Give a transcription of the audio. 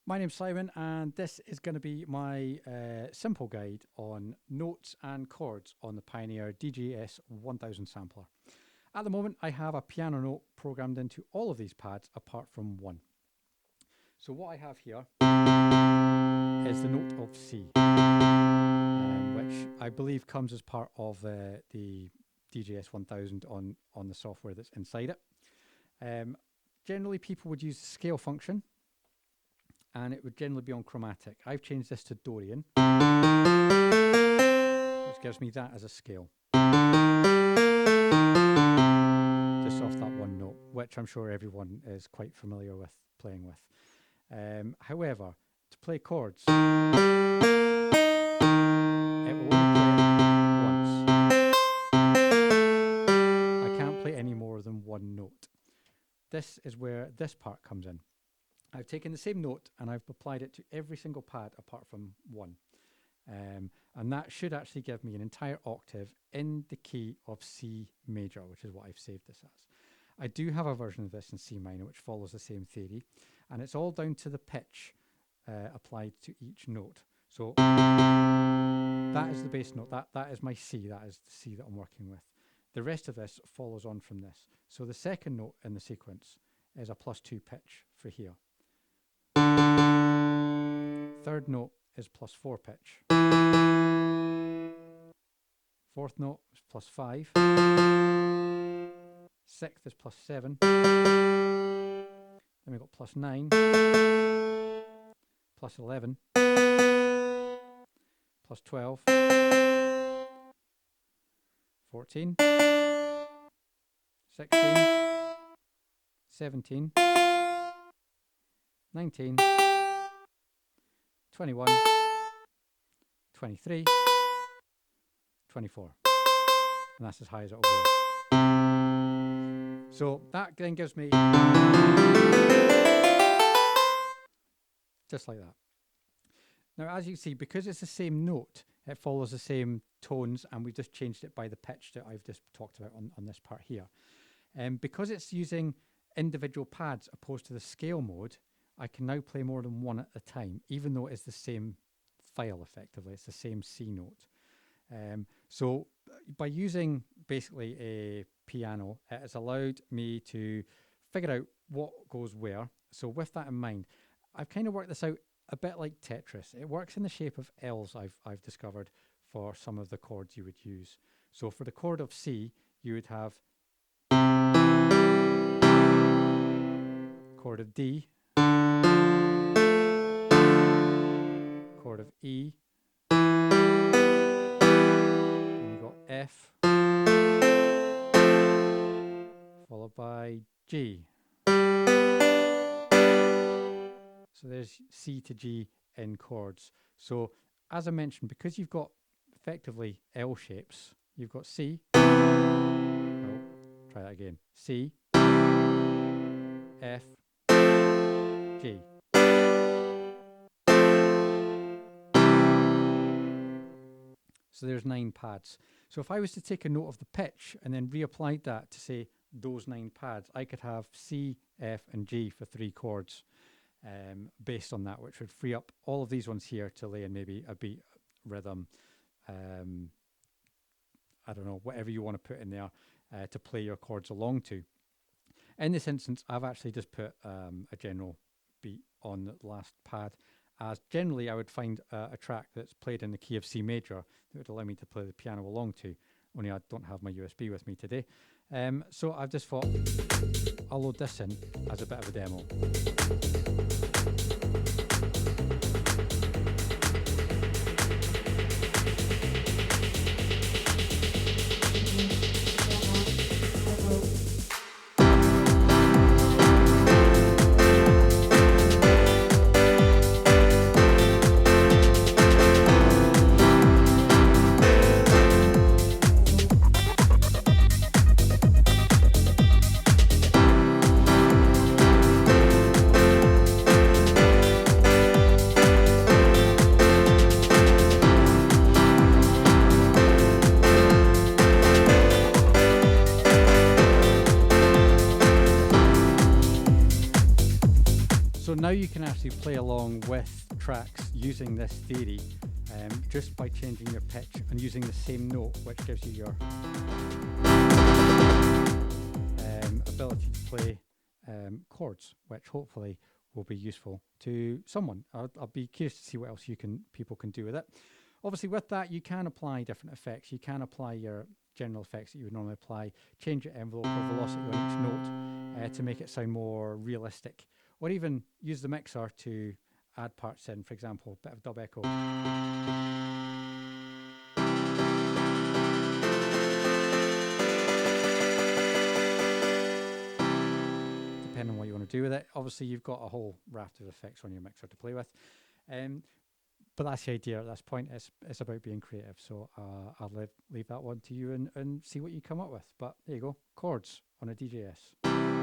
My name's Simon, and this is going to be my simple guide on notes and chords on the Pioneer DJS1000 Sampler. At the moment, I have a piano note programmed into all of these pads apart from one. So what I have here is the note of C, which I believe comes as part of the DJS1000 on the software that's inside it. Generally, people would use the scale function, and it would generally be on chromatic. I've changed this to Dorian, which gives me that as a scale. Just off that one note, which I'm sure everyone is quite familiar with playing with. However, to play chords, it will only play it once. I can't play any more than one note. This is where this part comes in. I've taken the same note and I've applied it to every single pad apart from one. And that should actually give me an entire octave in the key of C major, which is what I've saved this as. I do have a version of this in C minor, which follows the same theory. And it's all down to the pitch applied to each note. So that is the bass note. That is my C. That is the C that I'm working with. The rest of this follows on from this. So the second note in the sequence is a +2 pitch for here. Third note is +4 pitch. Fourth note is +5. Sixth is +7. Then we've got +9, +11, +12, 14, 16, 17, 19, 21, 23, 24. And that's as high as it'll go. So that then gives me just like that. Now, as you see, because it's the same note, it follows the same tones, and we've just changed it by the pitch that I've just talked about on this part here. Because it's using individual pads opposed to the scale mode, I can now play more than one at a time, even though it's the same file effectively. It's the same C note. So by using basically a piano, it has allowed me to figure out what goes where. So with that in mind, I've kind of worked this out a bit like Tetris. It works in the shape of L's, I've discovered, for some of the chords you would use. So for the chord of C, you would have chord of D, chord of E, and you've got F, followed by G. So there's C to G in chords. So as I mentioned, because you've got effectively L shapes, you've got C, oh, try that again, C, F, G. So there's 9 pads. So if I was to take a note of the pitch and then reapplied that to say those 9 pads, I could have C, F, and G for 3 chords based on that, which would free up all of these ones here to lay in maybe a beat, rhythm, I don't know, whatever you want to put in there to play your chords along to. In this instance, I've actually just put a general beat on the last pad, as generally I would find a track that's played in the key of C major that would allow me to play the piano along to, only I don't have my USB with me today. So I've just thought I'll load this in as a bit of a demo. So now you can actually play along with tracks using this theory just by changing your pitch and using the same note, which gives you your ability to play chords, which hopefully will be useful to someone. I'll be curious to see what else people can do with it. Obviously, with that, you can apply different effects. You can apply your general effects that you would normally apply, change your envelope or velocity on each note to make it sound more realistic, or even use the mixer to add parts in, for example, a bit of dub echo. Depending on what you want to do with it. Obviously, you've got a whole raft of effects on your mixer to play with. But that's the idea at this point. It's about being creative. So I'll leave that one to you and see what you come up with. But there you go. Chords on a DJS.